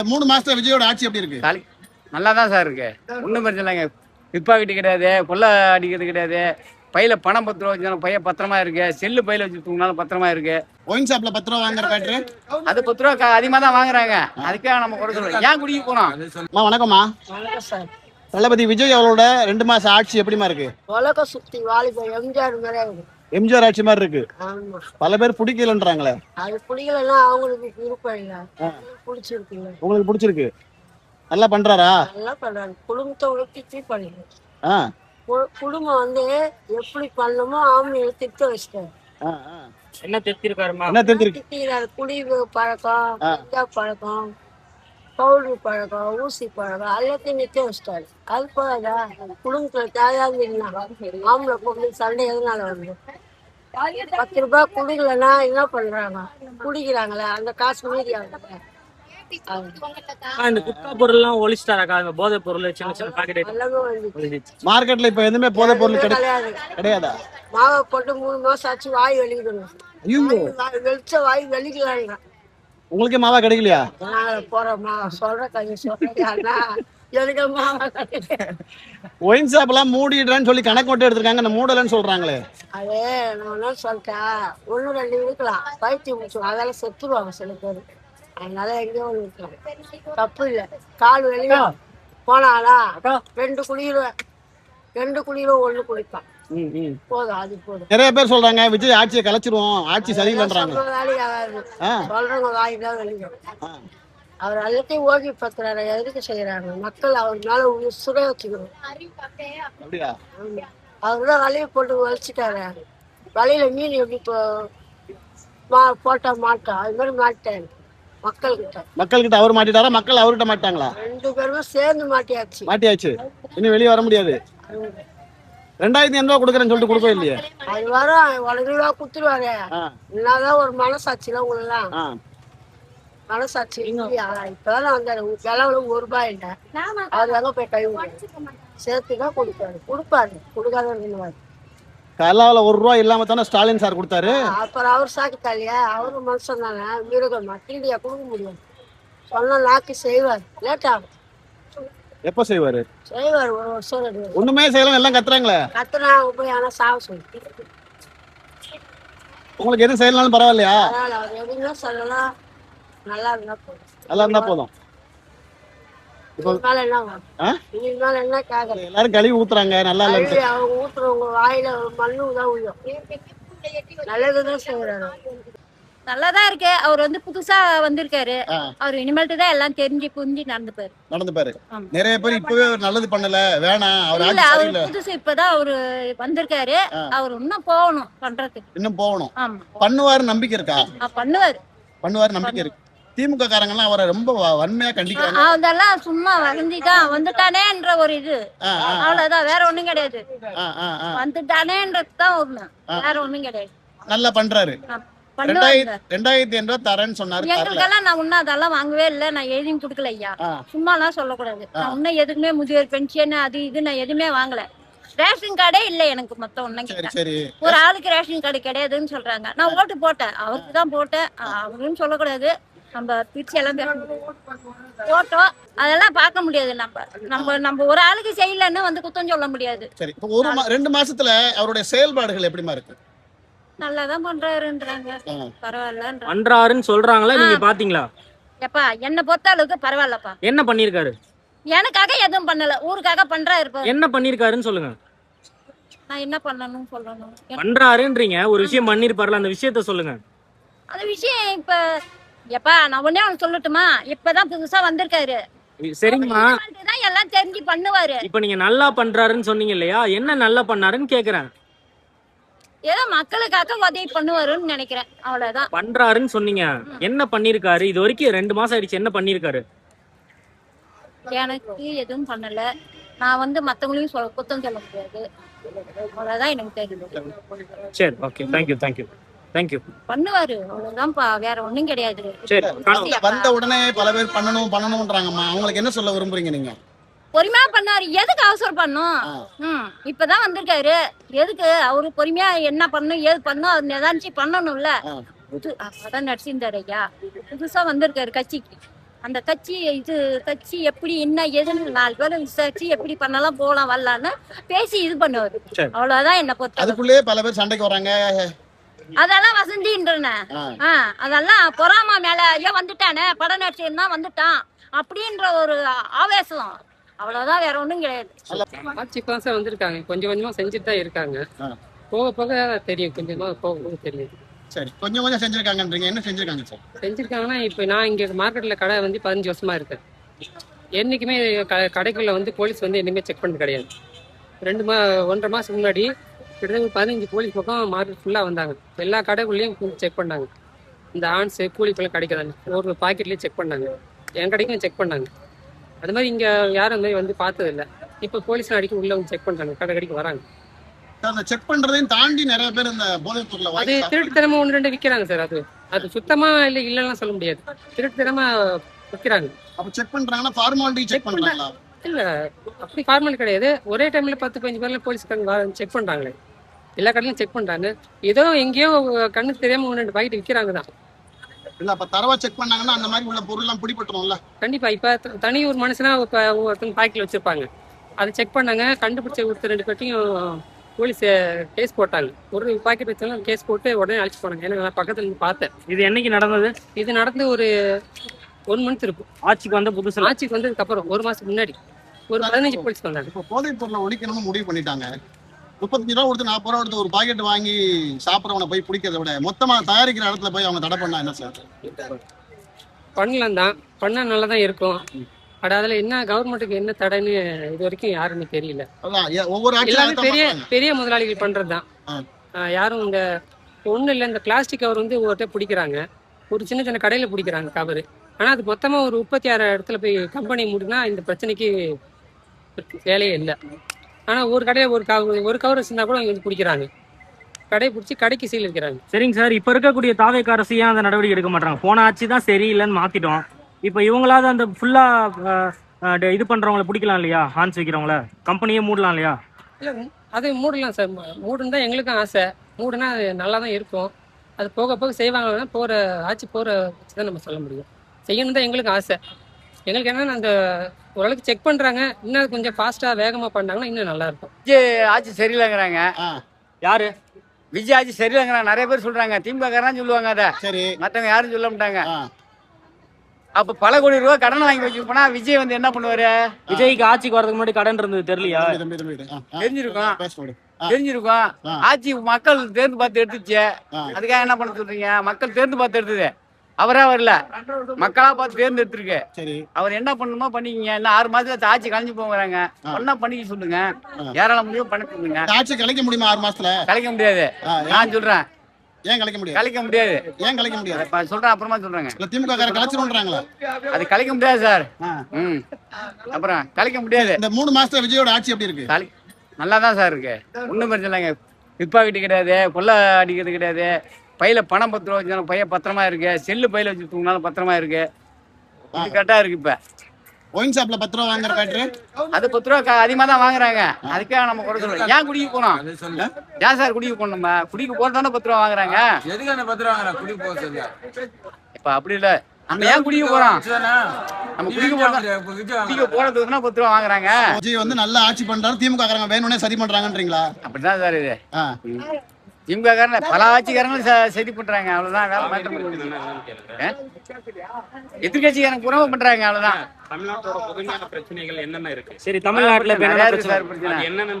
3 மாசத்துல விஜயோட ஆட்சி எப்படி இருக்கு? நல்லா தான் சார் இருக்கு, ஒன்றும் பிரச்சனை இல்லைங்க. பிற்பாக்கிட்டு கிடையாது, கொள்ளை அடிக்கிறது கிடையாது. பையில பணம் 10 ரூபா வச்சாலும் பையன் பத்திரமா இருக்கு. செல்லு பையில வச்சு தூங்கினாலும் பத்திரமா இருக்கு. ஒயின் ஷாப்ல 10 ரூபா வாங்குற பேட்டரி அது 10 ரூபா அதிகமா தான் வாங்குறாங்க. அதுக்காக நம்ம குறை சொல்றோம். ஏன் குடிக்க போனோம்? வணக்கம்மா. தளபதி விஜய் அவரோட 2 மாச ஆட்சி எப்படிமா இருக்கு? உலக சுத்தி வாலிப எம்ஜிஆர் மாதிரி இருக்கு. எம்ஜிஆர் ஆட்சி மாதிரி இருக்கு. பல பேர் பிடிக்கலன்றாங்களே. அது பிடிக்கலன்னா அவங்களுக்கு விருப்பம் இல்ல, பிடிச்சிருக்குல்ல. உங்களுக்கு பிடிச்சிருக்கு, நல்லா பண்றாரா? நல்லா பண்றாரு. குடும்பத்தை உழைச்சி பண்ணுங்க. குடும்பம் வந்து எப்படி பண்ணணுமோ ஆம்பளை திட்ட வச்சிட்டாரு. என்ன திருத்திருக்காருமா? என்ன திருத்திருக்காரு? குடி பழக்கம், பழக்கம், பவுடர் பழக்கம், ஊசி பழக்கம் எல்லாத்தையும் நிறுத்தி வச்சிட்டாரு. அது போதா குடும்பத்துல தேவையாது ஆம்பளை பொண்ணு சண்டை எதனால வருது? 10 ரூபாய் குடிக்கலன்னா என்ன பண்றாங்க? குடிக்கிறாங்களே, அந்த காசு மீறி ஆகுது. இந்த குட்கா பொருள் எல்லாம் ஒழிச்சிட்டாராக்கா? இந்த போதை பொருள் சின்ன சின்ன பாக்கெட் மார்க்கெட்ல இப்ப எதுவுமே போதை பொருள் கிடையாதா? மாவை போட்டு 3 மாசம் ஆச்சு, வாய் வெளியிடணும். வெளிச்ச வாய் வெளிக்கலாங்க. உங்களுக்கே மாவா கிடைக்கலையா? போறோமா சொல்ற கதை சொல்றா. எனக்கு மாவா கிடைக்கல. ஒயின் ஷாப் எல்லாம் மூடிடுறேன்னு சொல்லி கணக்கு மட்டும் எடுத்திருக்காங்க, அந்த மூடலன்னு சொல்றாங்களே. அது நான் என்ன சொல்லிட்டேன், 1 2 இருக்கலாம், பைத்தியம் முடிச்சு அதெல்லாம் செத்துருவாங்க சில பேர். அதனால எங்கேயோ இருக்கலாம், தப்பு இல்லை. கால் வெளியே போனாலா 2 குடியிடுவேன், 2 குடியிலும் 1 குடிப்பான். போதும், அது போதும். நிறைய பேர் சொல்றாங்க விஜய் ஆட்சியை கலைச்சிருவோம், ஆட்சி சரியில்லைன்றாங்க. சொல்றவங்க வாய்தான் வெளியே. அவர் எல்லாத்தையும் ஓகே பத்துறாரு. எதுக்கு செய்யறாங்க? மக்கள் அவர் மேல சுட வச்சுக்கணும். அவர்தான் வலையை போட்டு வலிச்சுட்டாரு. வலையில மீன் எப்படி போட்டா மாட்டா, அது மாதிரி மாட்டாரு. மக்கள்கிட்ட அவர் மாட்டிட்டாரா? மக்கள் அவர்கிட்ட மாட்டாங்களா? 2 பேருமே சேர்ந்து மாட்டியாச்சு. இன்னும் வெளியே வர முடியாது. 2500 ரூபா கொடுக்குறேன்னு சொல்லிட்டு கொடுக்கவே இல்லையே. அது வரும், 1 ரூபா குடுத்துருவாரு. என்னதான் ஒரு மனசாட்சியில உங்களெல்லாம் மனசாட்சி இல்லையா? இப்பதான் வந்தாரு. விலை 1 ரூபாய் இல்லை. அவர் எங்க போய் கை சேர்த்துதான் கொடுப்பாரு. கொடுக்காத கல்லாவில் 1 ரூபா இல்லாம தானே ஸ்டாலின் சார் கொடுத்தாரு. அப்புறம் அவர் சாக்கிட்டாலியா? அவரு மனுஷன் தானே, மிருகமா கீழே கொடுக்க முடியும். சொன்ன நாக்கு செய்வார். லேட் ஆகும். எப்ப செய்வாரு? செய்வார். 1 வருஷம் 2 வருஷம். ஒண்ணுமே செய்யலாம், எல்லாம் கத்துறாங்களே. கத்துனாங்க போய், ஆனா சாவ சொல்லி. உங்களுக்கு எதுவும் செய்யலாம் பரவாயில்லையா? அவர் எதுவுமே சொல்லலாம், நல்லா இருந்தா போதும். நல்லா இருந்தா போதும். எல்லாரும் கழுவி ஊத்துறாங்க, நல்லா இல்ல. அவங்க ஊத்துறவங்க வாயில மண்ணுதான் உள்ள. நல்லதுதான் செய்யறாரு. நல்லாதான் இருக்கு. அவர் வந்து புதுசா வந்திருக்காரு. அவர் இனிமேல்ட்டு தான் எல்லாம் தெரிஞ்சு புரிஞ்சு நடந்துப்பாரு. நிறைய பேர் இப்பவே நல்லது பண்ணல, வேணாம் அவர் புதுசு இப்பதான் அவரு வந்திருக்காரு. அவர் இன்னும் போகணும் பண்றதுக்கு, இன்னும் போகணும். பண்ணுவாரு நம்பிக்கை இருக்கா? பண்ணுவாரு நம்பிக்கை இருக்கு. திமுக காரங்க எல்லாம் அவரை ரொம்ப வன்மையா கண்டிக்கிறாங்க. அதெல்லாம் சும்மா வந்துட்டானேன்ற ஒரு இது, அவ்வளவுதான், வேற ஒண்ணும் கிடையாது. வந்துட்டானேன்றதுதான் ஒண்ணு, வேற ஒண்ணும் கிடையாது. நல்லா பண்றாரு. 2500 தரேன்னு சொன்னாரு. எங்களுக்கெல்லாம் நான் இன்னும் அதெல்லாம் வாங்கவே இல்லை. நான் எழுதியும் கொடுக்கல ஐயா, சும்மா எல்லாம் சொல்லக்கூடாது. நான் இன்னும் எதுக்குமே முதியோர் பென்ஷன் அது இது நான் எதுவுமே வாங்கல. ரேஷன் கார்டே இல்லை எனக்கு. மொத்தம் ஒன்னும் ஒரு ஆளுக்கு ரேஷன் கார்டு கிடையாதுன்னு சொல்றாங்க. நான் ஓட்டு போட்டேன், அவருக்கு தான் போட்டேன். அவருன்னு சொல்லக்கூடாது, நம்ம பிரிச்சு எல்லாம் போட்டோம். அதெல்லாம் பார்க்க முடியாது. நம்ம ஒரு ஆளுக்கு செய்யலன்னு வந்து குத்தம் சொல்ல முடியாது. சரி, 2 மாசத்துல அவருடைய செயல்பாடுகள் எப்படிமா இருக்கு? நல்லாதான் பண்றாருன்றாங்க, பரவாயில்ல பண்றாருன்னு சொல்றாங்களா? நீங்க பாத்தீங்களா? எப்பா என்ன பொறுத்த அளவுக்கு பரவாயில்லப்பா. என்ன பண்ணிருக்காரு? எனக்காக எதுவும் பண்ணல, ஊருக்காக பண்றாரு. என்ன பண்ணிருக்காருன்னு சொல்லுங்க. நான் என்ன பண்ணணும் சொல்லணும்? பண்றாருன்றீங்க, ஒரு விஷயம் பண்ணிருப்பாருல, அந்த விஷயத்த சொல்லுங்க. அந்த விஷயம் இப்ப எப்பா நான் ஒன்னே ஒண்ணு சொல்லட்டுமா? இப்பதான் புதுசா வந்திருக்காரு. சரிங்கம்மா, எல்லாம் தெரிஞ்சு பண்ணுவாரு. இப்ப நீங்க நல்லா பண்றாருன்னு சொன்னீங்க இல்லையா? என்ன நல்லா பண்ணாருன்னு கேக்குறேன். ஏதோ மக்களுக்காக உதவி பண்ணுவாருன்னு நினைக்கிறேன், அவ்வளவுதான். பண்றாருன்னு சொன்னீங்க, என்ன பண்ணிருக்காரு? இது வரைக்கும் 2 மாசம் ஆயிடுச்சு, என்ன பண்ணிருக்காரு? எனக்கு எதுவும் பண்ணல. நான் வந்து மத்தவங்களையும் குத்தம் சொல்ல முடியாது, அவ்வளவுதான் எனக்கு தெரியும். சரி, ஓகே, தேங்க்யூ. பண்ணுவாரு, அவ்வளவுதான்ப்பா, வேற ஒண்ணும் கிடையாது. வந்த உடனே பல பேர் பண்ணணும்ன்றாங்கம்மா, அவங்களுக்கு என்ன சொல்ல விரும்புறீங்க நீங்க? பொறுமையா பண்ணாரு, எதுக்கு அவசரம் பண்ணும்? இப்பதான் வந்திருக்காரு, எதுக்கு அவரு பொறுமையா என்ன பண்ணும் ஏது பண்ணும் அது நிதானிச்சு பண்ணணும்ல. அப்பதான் நடிச்சிருந்தாரு ஐயா, புதுசா வந்திருக்காரு கட்சிக்கு. அந்த கட்சி கட்சி எப்படி என்ன ஏதுன்னு 4 பேர் விசாரிச்சு எப்படி பண்ணலாம் போகலாம் வரலான்னு பேசி இது பண்ணுவாரு. அவ்வளவுதான் என்ன பொறுத்த. அதுக்குள்ளேயே பல பேர் சண்டைக்கு வராங்க. அதெல்லாம் வசந்தின்றன. அதெல்லாம் பொறாமா மேல ஐயோ வந்துட்டானே படம் நடிச்சிருந்தா வந்துட்டான் அப்படின்ற ஒரு ஆவேசம். அவ்வளவுதான், வேற ஒண்ணும் கிடையாது. ஆட்சி பாசம் வந்திருக்காங்க, கொஞ்சம் கொஞ்சமா செஞ்சுட்டு தான் இருக்காங்க. போக போக தெரியும், கொஞ்சமா போக போக தெரியும். சரி, கொஞ்சம் கொஞ்சம் செஞ்சிருக்காங்கன்றீங்க. என்ன செஞ்சிருக்காங்க சார்? செஞ்சிருக்காங்கன்னா இப்போ நான் இங்க மார்க்கெட்ல கடை வந்து 15 வருஷமா இருக்கேன். என்னைக்குமே கடைக்குள்ள வந்து போலீஸ் வந்து என்னைக்குமே செக் பண்ணது கிடையாது. 1.5 மாசம் முன்னாடி கிட்டத்தட்ட ஒரு 15 போலீஸ் பக்கம் மார்க்கெட் ஃபுல்லா வந்தாங்க. எல்லா கடைக்குள்ளேயும் செக் பண்ணாங்க. இந்த ஆன்ஸ் கூலிப்பெல்லாம் கிடைக்கிறாங்க, ஒரு பாக்கெட்லயும் செக் பண்ணாங்க, என் கடைக்கும் செக் பண்ணாங்க. அது மாதிரி இங்க யாரும் அந்த மாதிரி வந்து பார்த்தது இல்லை. இப்போ போலீஸ் அடிக்க உள்ள வந்து செக் பண்றாங்க, கடை கடைக்கு வராங்க. அந்த செக் பண்றதையும் தாண்டி நிறைய பேர் இந்த போதைப் பொருளை அது திருட்டுத்தனமா 1-2 விற்கிறாங்க சார். அது சுத்தமா இல்லைன்னா சொல்ல முடியாது, திருட்டுத்தனமா விற்கிறாங்க. அப்ப செக் பண்றாங்கன்னா ஃபார்மாலிட்டி செக் பண்றாங்களா? இல்ல, அப்படி ஃபார்மாலிட்டி கிடையாது. ஒரே டைம்ல 10-15 பேர்ல போலீஸ்காரங்க செக் பண்றாங்களே, எல்லா கடையிலும் செக் பண்றாங்க. ஏதோ எங்கேயோ கண்ணுக்கு தெரியாம 1-2 பாக்கெட் விற்கிறாங்க தான். இல்ல, அப்ப தரவா செக் பண்ணாங்கன்னா அந்த மாதிரி உள்ள பொருள் எல்லாம் பிடிபட்டுரும்ல. கண்டிப்பா. இப்ப தனி ஒரு மனுஷனா ஒருத்தங்க பாக்கெட்ல வச்சிருப்பாங்க, அதை செக் பண்ணாங்க, கண்டுபிடிச்ச ஒருத்தர் 2 பேர்ட்டையும் போலீஸ் கேஸ் போட்டாங்க. ஒரு பாக்கெட் வச்சாலும் கேஸ் போட்டு உடனே அழைச்சிட்டு போனாங்க. ஏன்னா நான் பக்கத்துல இருந்து பார்த்தேன். இது என்னைக்கு நடந்தது? இது நடந்து ஒரு 1 மந்த் இருக்கும். ஆட்சிக்கு வந்த புதுசுல? ஆட்சிக்கு வந்ததுக்கு அப்புறம் 1 மாசம் முன்னாடி ஒரு 15 போலீஸ் வந்தாங்க. இப்போ போதைப் பொருளை ஒழிக்கணும்னு முடிவு பண்ணிட்டாங்க. 35 ரூபா கொடுத்து 40 ரூபா கொடுத்து ஒரு பாக்கெட் வாங்கி சாப்பிட்றவனை போய் பிடிக்கிறத விட மொத்தமா தயாரிக்கிற இடத்துல போய் அவங்க தடை பண்ணா என்ன சார்? பண்ணலாம் தான், பண்ணா நல்லா தான் இருக்கும். பட் அதுல என்ன கவர்மெண்ட்டுக்கு என்ன தடைன்னு இது வரைக்கும் யாருன்னு தெரியல. ஒவ்வொரு எல்லாமே பெரிய முதலாளிகள் பண்றதுதான். யாரும் இந்த ஒண்ணு இல்ல, இந்த பிளாஸ்டிக் கவர் வந்து ஒருத்தர் பிடிக்கிறாங்க, ஒரு சின்ன சின்ன கடையில பிடிக்கிறாங்க கவர். ஆனா அது மொத்தமா ஒரு உற்பத்தியாளர் இடத்துல போய் கம்பெனி மூடினா இந்த பிரச்சனைக்கு வேலையே இல்லை. ஆனா ஒரு கடையில ஒரு கவர் வச்சிருந்தா கூட இங்க வந்து பிடிக்கிறாங்க, கடையை பிடிச்சி கடைக்கு சீல் இருக்கிறாங்க. சரிங்க சார், இப்ப இருக்கக்கூடிய தாவேக்கா அரசு ஏன் அந்த நடவடிக்கை எடுக்க மாட்டாங்க? போன ஆட்சி தான் சரியில்லைன்னு மாத்திட்டோம். இப்ப இவங்களாவது அந்த ஃபுல்லா இது பண்றவங்களை பிடிக்கலாம் இல்லையா? ஹான்ஸ் வைக்கிறவங்கள கம்பெனியே மூடலாம் இல்லையா? இல்லை, அது மூடலாம் சார். மூடுன்னு தான் எங்களுக்கும் ஆசை. மூடுனா நல்லா தான் இருக்கும். அது போக போக செய்வாங்கன்னா போகிற ஆட்சி போகிற வச்சு தான் நம்ம சொல்ல முடியும். செய்யணும் தான் எங்களுக்கு ஆசை. எங்களுக்கு என்னன்னா அந்த ஓரளவுக்கு செக் பண்ணுறாங்க, இன்னும் கொஞ்சம் ஃபாஸ்ட்டாக வேகமாக பண்ணாங்கன்னா இன்னும் நல்லா இருக்கும். விஜய் ஆட்சி சரியில்லைங்கிறாங்க. யாரு? விஜய் ஆட்சி சரியில்லைங்கிறாங்க நிறைய பேர் சொல்றாங்க. திமுக காரன் சொல்லுவாங்க அதை, சரி, மற்றவங்க யாரும் சொல்ல மாட்டாங்க. அப்ப பல கோடி ரூபாய் கடன் வாங்கி வச்சிருப்போனா விஜய் வந்து என்ன பண்ணுவாரு? விஜய்க்கு ஆட்சிக்கு வரதுக்கு முன்னாடி கடன் இருந்தது தெரியலையா? தெரிஞ்சிருக்கும். ஆட்சி மக்கள் தேர்ந்து பார்த்து எடுத்துச்சு. அதுக்காக என்ன பண்ண சொல்றீங்க? மக்கள் தேர்ந்து பார்த்து எடுத்தது, அவரா வரல, மக்களா பார்த்து தேர்ந்து எடுத்துருக்கு. அவர் என்ன பண்ணணுமோ பண்ணிக்கங்க. இன்னும் 6 மாசத்துல ஆட்சி கலைஞ்சு போகிறாங்க, ஒன்னா பண்ணிக்க சொல்லுங்க, யாரால முடியும் பண்ண சொல்லுங்க. ஆட்சி கலைக்க முடியுமா 6 மாசத்துல? கலைக்க முடியாது. நான் சொல்றேன், ஏன் கலைக்க முடியாது? கலைக்க முடியாது. ஏன் கலைக்க முடியாது? சொல்றேன், அப்புறமா சொல்றாங்க. திமுக கார கலைச்சிருன்றாங்களா? அது கலைக்க முடியாது சார். அப்புறம் கலைக்க முடியாது. இந்த 3 மாசத்துல விஜயோட ஆட்சி எப்படி இருக்கு? நல்லா தான் சார் இருக்கு, ஒன்றும் பிரச்சனை இல்லைங்க. பிற்பாக்கிட்டு கிடையாது, கொள்ளை அடிக்கிறது கிடையாது. பையில பணம் 10 ரூபா வச்சுனாலும் பையன் பத்திரமா இருக்கு, செல்லு பையில வச்சு தூங்கினாலும் பத்திரமா இருக்கு. இது கரெக்டா இருக்கு. இப்ப ஒயின் ஷாப்ல 10 ரூபா வாங்குற பேட்டரி அது 10 ரூபா அதிகமா தான் வாங்குறாங்க. அதுக்காக நம்ம குறை சொல்றோம். ஏன் குடிக்க போனோம்? ஏன் சார் குடிக்க போனோம்? நம்ம குடிக்க போறதானே 10 ரூபா வாங்குறாங்க. எதுக்கான 10 ரூபா வாங்குறாங்க? குடிக்க போக சொல்லுங்க. இப்ப அப்படி இல்ல, நம்ம ஏன் குடிக்க போறோம்? நம்ம குடிக்க போறதுக்குன்னா 10 ரூபா வாங்குறாங்க. விஜய் வந்து நல்ல ஆட்சி பண்றாரு, திமுக காரங்க வேணும்னே சரி பண்றாங்கன்றீங்களா? அப்படிதான் சார் இது. திமுக காரங்க பல ஆட்சிக்காரங்களும் சரி பண்றாங்க, அவ்வளவுதான். வேலை மாற்ற முடியும். எதிர்கட்சிக்காரங்க புறமா பண்றாங்க, அவ்வளவுதான். தமிழ்நாட்டோட பொதுமையான பிரச்சனைகள் என்னென்ன இருக்கு? சரி, தமிழ்நாட்டுல நிறைய இருக்கு சார் பிரச்சனை. என்னென்ன